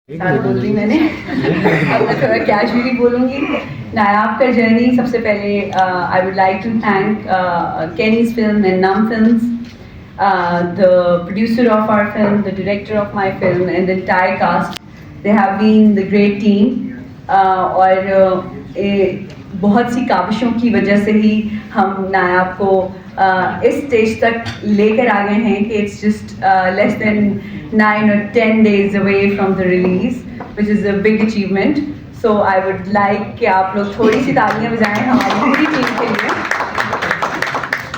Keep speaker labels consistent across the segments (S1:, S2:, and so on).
S1: साल बोल रही मैंने अब मैं थोड़ा कैजुअली बोलूँगी। नायाब का जर्नी, सबसे पहले I would like to thank Kenny's film and Nam Films, the producer of our film, the director of my film and the entire cast. They have been the great team और बहुत सी काविशों की वजह से ही हम नायाब को इस स्टेज तक लेकर आ गए हैं कि it's just less than 9 or 10 days away from the release, which is a big achievement. So I would like कि आप लोग थोड़ी सी तालियां बजाएं हमारी पूरी टीम के लिए।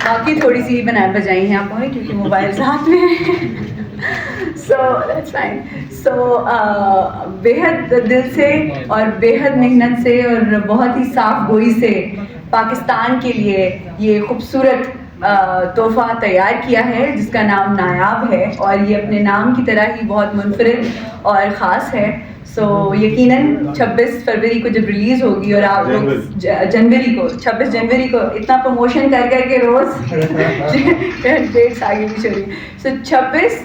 S1: बाकी थोड़ी सी बजाई हैं आप लोगों क्योंकि मोबाइल साथ में है। So that's fine. So बेहद दिल से और बेहद मेहनत से और बहुत ही साफ गोई से पाकिस्तान के लिए ये खूबसूरत तोहफ़ा तैयार किया है जिसका नाम नायाब है और ये अपने नाम की तरह ही बहुत मुनफरिद और ख़ास है। सो यकीनन 26 फरवरी को जब रिलीज़ होगी और आप लोग 26 जनवरी को इतना प्रमोशन कर करके रोज़ डेट्स आगे भी चली। सो 26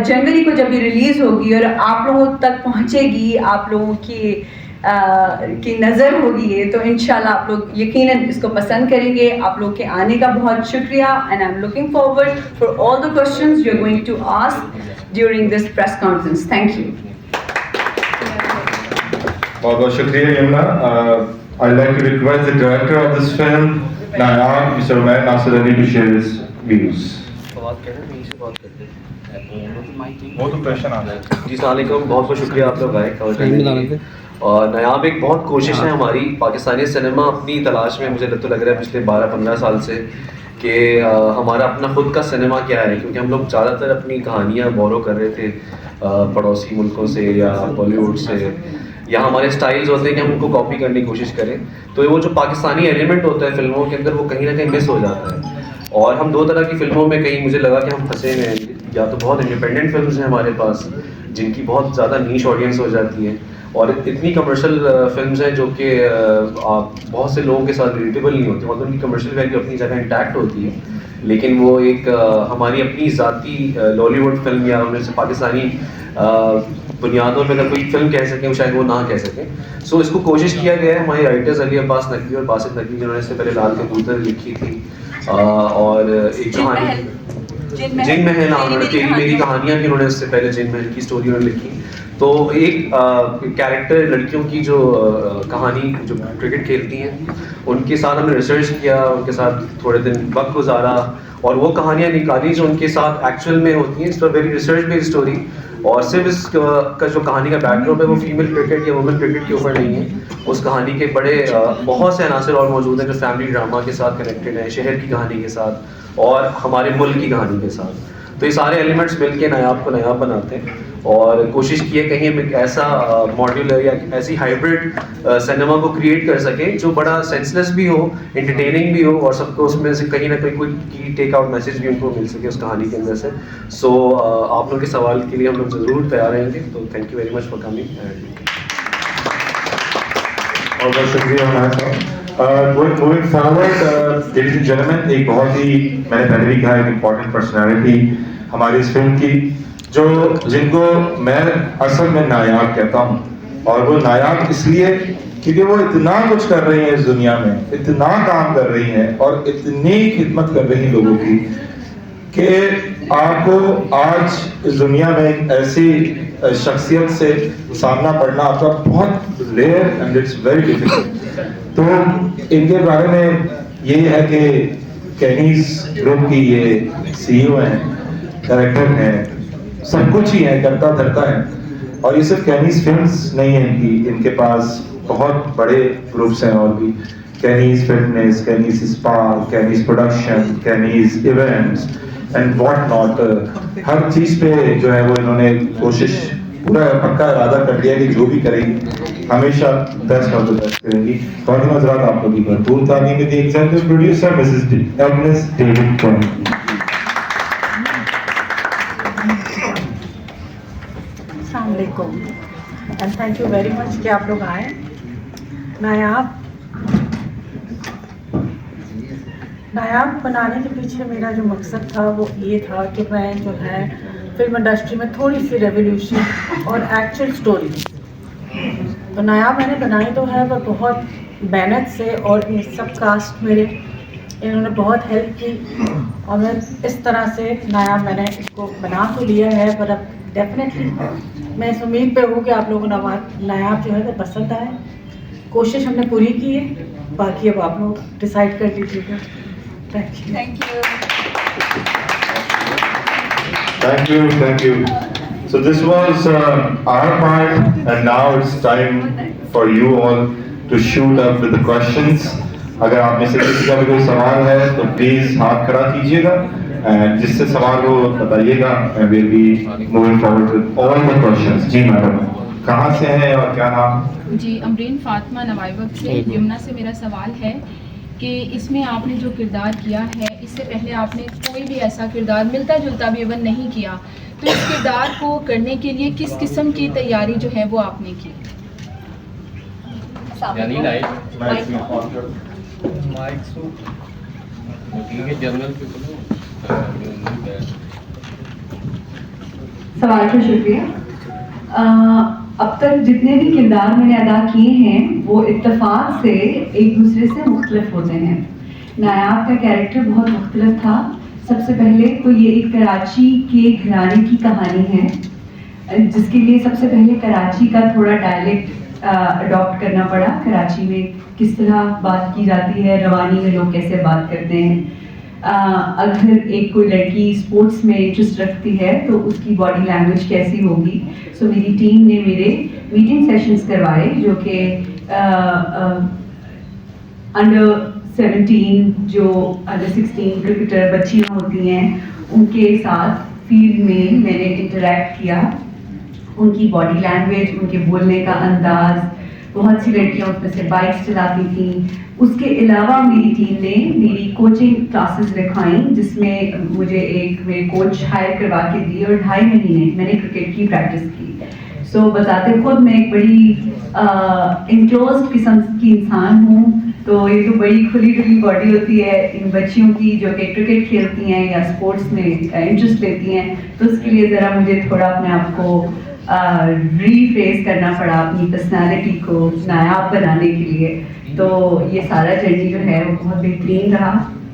S1: जनवरी को जब ये रिलीज़ होगी और आप लोगों तक पहुँचेगी, आप लोगों की नज़र होगी ये, तो इंशाल्लाह आप लोग यकीनन इसको पसंद करेंगे। आप लोग के आने का बहुत शुक्रिया and I am looking forward for all the questions you are going to ask during this press conference. Thank you.
S2: बहुत बहुत शुक्रिया Yamuna. I'd like to request the director of this film, Nayab, Mr. Umair Nasir Ali, to share his views. वो तो question आ गया
S3: जी। सलाम, बहुत बहुत शुक्रिया आप लोग आए। और नायाब एक बहुत कोशिश है हमारी पाकिस्तानी सिनेमा अपनी तलाश में, मुझे तो लग रहा है पिछले 12-15 साल से कि हमारा अपना ख़ुद का सिनेमा क्या है, क्योंकि हम लोग ज़्यादातर अपनी कहानियाँ बोरो कर रहे थे पड़ोसी मुल्कों से या बॉलीवुड से, या हमारे स्टाइल्स होते हैं कि हम उनको कॉपी करने की कोशिश करें, तो वो जो पाकिस्तानी एलिमेंट होता है फिल्मों के अंदर वो कहीं ना कहीं मिस हो जाता है। और हम दो तरह की फ़िल्मों में कहीं मुझे लगा कि हम फंसे हुए हैं, या तो बहुत इंडिपेंडेंट फिल्म्स हैं हमारे पास जिनकी बहुत ज़्यादा नीश ऑडियंस हो जाती है, और इतनी कमर्शियल फिल्म्स हैं जो कि बहुत से लोगों के साथ रिलेटेबल नहीं होती, मतलब उनकी कमर्शियल वैल्यू अपनी जगह इंटैक्ट होती है, लेकिन वो एक हमारी अपनी ज़ाती लॉलीवुड फिल्म या उनमें से पाकिस्तानी बुनियादों पर अगर कोई फिल्म कह सकें वो शायद वो ना कह सकें। सो इसको कोशिश किया गया है। हमारे राइटर्स अली अब्बास नकवी और बासित नकवी जिन्होंने इससे पहले लाल कबूतर लिखी थी और एक कहानी जिन महल, उन्होंने तेरी मेरी कहानियाँ भी उन्होंने इससे पहले जिन महल की स्टोरी उन्होंने लिखी। तो एक कैरेक्टर लड़कियों की जो कहानी जो क्रिकेट खेलती हैं उनके साथ हमने रिसर्च किया, उनके साथ थोड़े दिन वक्त गुजारा और वो कहानियाँ निकाली जो उनके साथ एक्चुअल में होती हैं। It's a very research based story और सिर्फ इस का जो कहानी का बैकड्रॉप है वो फीमेल क्रिकेट या वुमेन क्रिकेट के ऊपर नहीं है। उस कहानी के बड़े बहुत से अनासर और मौजूद हैं जो फैमिली ड्रामा के साथ कनेक्टेड हैं, शहर की कहानी के साथ और हमारे मुल्क की कहानी के साथ। तो ये सारे एलिमेंट्स मिल के नायाब को नायाब बनाते हैं और कोशिश की है कहीं हम एक ऐसा मॉड्यूलर या ऐसी हाइब्रिड सिनेमा को क्रिएट कर सके जो बड़ा सेंसलेस भी हो, एंटरटेनिंग भी हो और सबको उसमें से कहीं ना कहीं कोई की टेक आउट मैसेज भी उनको मिल सके उस कहानी के अंदर से। सो आप लोगों के सवाल के लिए हम लोग ज़रूर तैयार रहेंगे। तो thank you very much for coming.
S2: बहुत बहुत शुक्रिया हमारे साथ। Moving forward, ladies and gentlemen, एक बहुत ही मैंने पहले भी कहा एक इम्पोर्टेंट पर्सनैलिटी हमारी इस फिल्म की जो जिनको मैं असल में नायाब कहता हूँ, और वो नायाब इसलिए क्योंकि वो इतना कुछ कर रही है इस दुनिया में, इतना काम कर रही हैं और इतनी खिदमत कर रही हैं लोगों की कि आपको आज इस दुनिया में एक ऐसी शख्सियत से सामना पड़ना आपका बहुत rare and it's very difficult. तो इनके बारे में ये है कि कैनीज ग्रुप की ये सीईओ हैं, डायरेक्टर हैं, सब कुछ ही है, करता धरता है। और ये सिर्फ कैनीज फिल्म्स नहीं है इनके पास बहुत बड़े ग्रुप्स हैं और भी, Kenny's fitness, Kenny's spa, Kenny's production, Kenny's events and what not. हर चीज पे जो है वो इन्होंने कोशिश पूरा पक्का इरादा कर लिया कि जो भी करेंगी हमेशा बेस्ट ऑफ द बेस्ट करेंगी। तो हजरात आप लोग की भरपूर तालीम में दी executive producer Mrs Agnes David point.
S4: अस्सलाम वालेकुम and thank you very much कि आप लोग आए। नायाब बनाने के पीछे मेरा जो मकसद था वो ये था कि मैं जो है फिल्म इंडस्ट्री में थोड़ी सी रेवोल्यूशन और एक्चुअल स्टोरी। तो नायाब मैंने बनाई तो है पर बहुत मेहनत से, और ये सब कास्ट मेरे इन्होंने बहुत हेल्प की, और मैं इस तरह से नायाब मैंने इसको बना तो लिया है। पर अब डेफिनेटली मैं इस उम्मीद पे हूँ कि आप लोगों को नायाब जो है वो पसंद आए। कोशिश हमने पूरी की है, बाकी अब आप लोग डिसाइड कर लीजिएगा। Thank you.
S1: Thank you.
S2: Thank you. So this was our part, and now it's time for you all to shoot up with the questions. अगर आप में से किसी का भी कोई सवाल है तो प्लीज हाथ खड़ा कीजिएगा, and जिससे सवाल हो बताइएगा, and we'll be moving forward with all the questions. जी मैडम, कहाँ से हैं और क्या नाम?
S5: जी, अमरीन फातिमा नवाईवक से। यमुना से मेरा सवाल है कि इसमें आपने जो किरदार किया है, इससे पहले आपने कोई भी ऐसा किरदार मिलता जुलता भी इवन नहीं किया, तो इस किरदार को करने के लिए किस किस्म की तैयारी जो है वो आपने की?
S1: सवाल का शुक्रिया। अब तक जितने भी किरदार मैंने अदा किए हैं वो इत्तेफाक से एक दूसरे से मुख्तलिफ होते हैं। नायाब का कैरेक्टर बहुत मुख्तलिफ था। सबसे पहले तो ये एक कराची के घराने की कहानी है, जिसके लिए सबसे पहले कराची का थोड़ा डायलेक्ट अडॉप्ट करना पड़ा। कराची में किस तरह बात की जाती है, रवानी में लोग कैसे बात करते हैं। अगर एक कोई लड़की स्पोर्ट्स में इंटरेस्ट रखती है तो उसकी बॉडी लैंग्वेज कैसी होगी। सो मेरी टीम ने मेरे मीटिंग सेशंस करवाए, जो कि अंडर 17 जो अंडर 16 क्रिकेटर बच्चियाँ होती हैं उनके साथ फील्ड में मैंने इंटरेक्ट किया। उनकी बॉडी लैंग्वेज, उनके बोलने का अंदाज, बहुत सी लड़कियाँ उसमें से बाइक्स चलाती थी। उसके अलावा मेरी टीम ने मेरी कोचिंग क्लासेस रखवाई, जिसमें मुझे एक मेरे कोच हायर करवा के दिए और 2.5 महीने मैंने क्रिकेट की प्रैक्टिस की। सो बताते खुद मैं एक बड़ी इनक्लोज्ड किस्म की इंसान हूँ, तो ये तो बड़ी खुली खुली बॉडी होती है इन बच्चियों की जो कि क्रिकेट खेलती हैं या स्पोर्ट्स में इंटरेस्ट लेती हैं। तो उसके लिए ज़रा मुझे थोड़ा अपने आप को रीफ्रेज करना पड़ा, अपनी पर्सनालिटी को नायाब बनाने के लिए। तो ये सारा जर्नी जो है वो बहुत बेहतरीन रहा,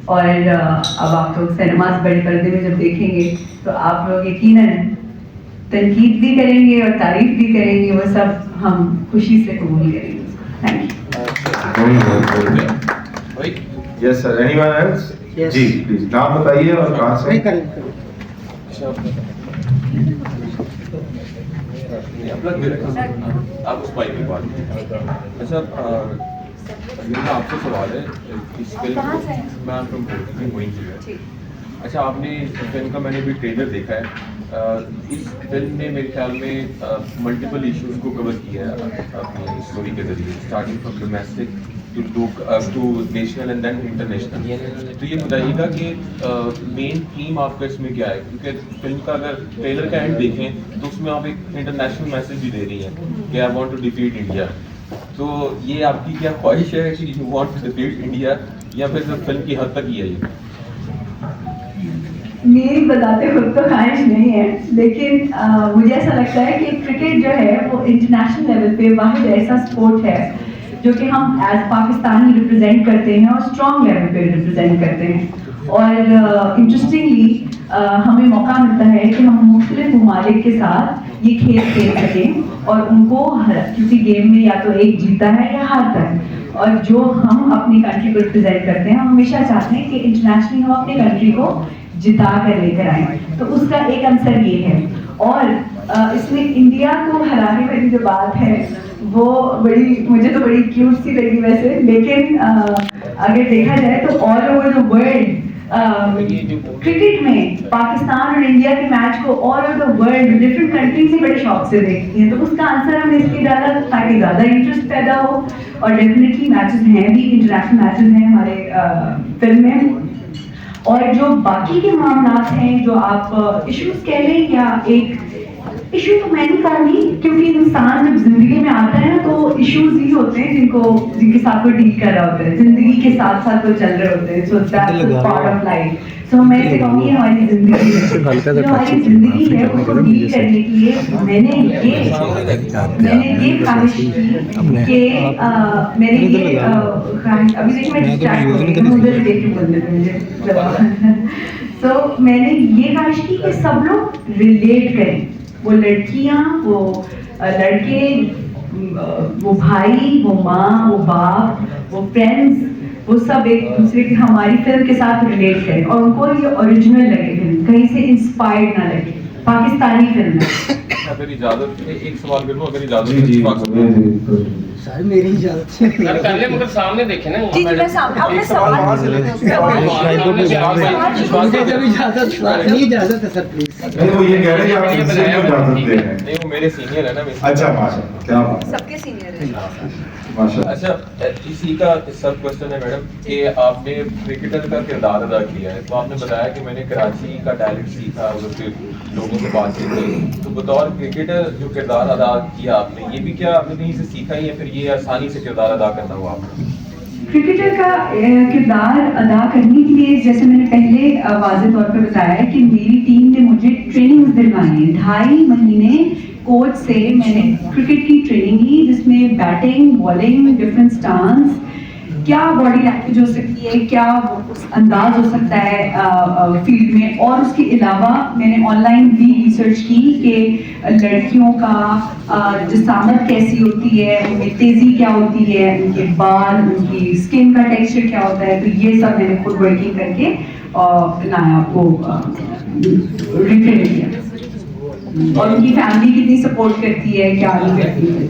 S1: और अब आप लोग सिनेमास बड़े पर्दे में जब देखेंगे तो आप लोग यकीनन तनकीद भी करेंगे और तारीफ भी करेंगे, वो सब हम खुशी से कबूल करेंगे। Thank you.
S2: Yes sir. Anyone else?
S4: Yes.
S2: जी प्लीज नाम बताइए और कहाँ से?
S6: आप उस माइक पे बात। अच्छा, मेरा आपसे सवाल है, इस फिल्म मैं फ्रॉम गोइंग। अच्छा, आपने फिल्म का मैंने भी ट्रेलर देखा है। इस फिल्म ने मेरे ख्याल में मल्टीपल इश्यूज को कवर किया है अपनी स्टोरी के जरिए, starting from domestic to national and then international. तो ये बताइएगा कि मेन थीम आपका इसमें क्या है, क्योंकि फिल्म का अगर ट्रेलर का एंड देखें तो उसमें आप एक इंटरनेशनल मैसेज भी दे रही हैं कि I want to defeat India. तो ये आपकी क्या ख्वाहिश है कि you want to defeat India, या फिर फिल्म की हद तक ही है ये?
S1: मेरी बताते खुद तो ख्वाहिश नहीं है, लेकिन मुझे ऐसा लगता है कि क्रिकेट जो है वो इंटरनेशनल लेवल पे वाहिद ऐसा स्पोर्ट है जो कि हम एज पाकिस्तानी रिप्रेजेंट करते हैं और स्ट्रॉन्ग लेवल पे रिप्रेजेंट करते हैं। और इंटरेस्टिंगली हमें मौका मिलता है कि हम मुख्तलिफ ममालिक के साथ ये खेल सकें और उनको किसी गेम में या तो एक जीता है या हारता है। और जो हम अपनी कंट्री को रिप्रेजेंट करते हैं, हम हमेशा चाहते हैं कि इंटरनेशनली हम अपनी कंट्री को जिता कर लेकर आए। तो उसका एक आंसर ये है। और इसमें इंडिया को हराने वाली जो बात है वो मुझे तो बड़ी क्यूट सी लगी वैसे, लेकिन अगर देखा जाए तो all over the world cricket में पाकिस्तान और इंडिया के मैच को all over the world different countries से बड़े शौक से देखती हैं। तो उसका आंसर हमने इसलिए डाला ताकि ज़्यादा इंटरेस्ट पैदा हो। और डेफिनेटली मैचेस हैं भी, इंटरनेशनल मैचेस हैं हमारे फिल्म में। और जो बाकी के मामला हैं, जो आप इश्यूज कह लें, या एक इशू तो मैं नहीं कहूँगी, क्योंकि इंसान जब जिंदगी में आता है ना तो इश्यूज ही होते हैं जिनके साथ वो डील कर रहा होता है, जिंदगी के साथ साथ वो चल रहे होते हैं, so that's part of life. So मैं इसे कहूँगी हमारी जिंदगी है, जो हमारी जिंदगी है उसको डील करने के लिए मैंने ये ख्वाहिश की कि मैंने ये ख्वाहिश, अभी देखिए मैं डिस्ट्रैक्ट मुझे देख के बोलने दो मुझे। तो मैंने ये ख्वाहिश की कि सब लोग रिलेट करें, वो लड़कियाँ, वो लड़के, वो भाई, वो माँ, वो बाप, वो फ्रेंड्स, वो सब एक दूसरे के हमारी फिल्म के साथ रिलेट करें और उनको ये ओरिजिनल लगे, फिल्म कहीं से इंस्पायर्ड ना लगे, पाकिस्तानी फिल्म है।
S6: अगर इजाजत एक सवाल करूँ, अगर इजाजत
S2: जी जी
S7: सर मेरी इजाजत से
S8: पहले मगर सामने देखे ना।
S4: जी मैं सामने अपने सवाल
S7: मुझे जब इजाजत नहीं इजाजत है सर प्लीज।
S2: नहीं वो ये कह रहे हैं कि आप इनसे क्यों इजाजत दे रहे हैं?
S6: नहीं, वो मेरे सीनियर है ना मेरे।
S2: अच्छा माशाल्लाह, क्या बात है,
S4: सबके सीनियर है।
S2: माशाल्लाह।
S6: अच्छा, इसी का सब क्वेश्चन है मैडम कि आपने क्रिकेटर का किरदार अदा किया है, तो आपने बताया कि मैंने कराची का टैलेंट सीखा, उधर के लोगों से बातचीत की, तो बतौर क्रिकेटर जो किरदार अदा किया आपने, ये भी क्या आपने कहीं से सीखा ही है, फिर ये आसानी से किरदार अदा करना हुआ आपको?
S1: क्रिकेटर का किरदार अदा करने के लिए, जैसे मैंने पहले वाज़ेह तौर पर बताया कि मेरी टीम ने मुझे ट्रेनिंग दिलवाई है, 2.5 महीने कोच से मैंने क्रिकेट की ट्रेनिंग ली, जिसमें बैटिंग, बॉलिंग, डिफरेंट स्टांस, क्या बॉडी लैंग्वेज हो सकती है, क्या अंदाज हो सकता है फील्ड में, और उसके अलावा मैंने ऑनलाइन भी रिसर्च की कि लड़कियों का जिस्मानत कैसी होती है, उनमें तेज़ी क्या होती है, उनके बाल, उनकी स्किन का टेक्सचर क्या होता है, तो ये सब मैंने खुद वर्किंग करके नायाब को रिट्रेन किया। और उनकी फैमिली कितनी सपोर्ट करती है, क्या नहीं करती है।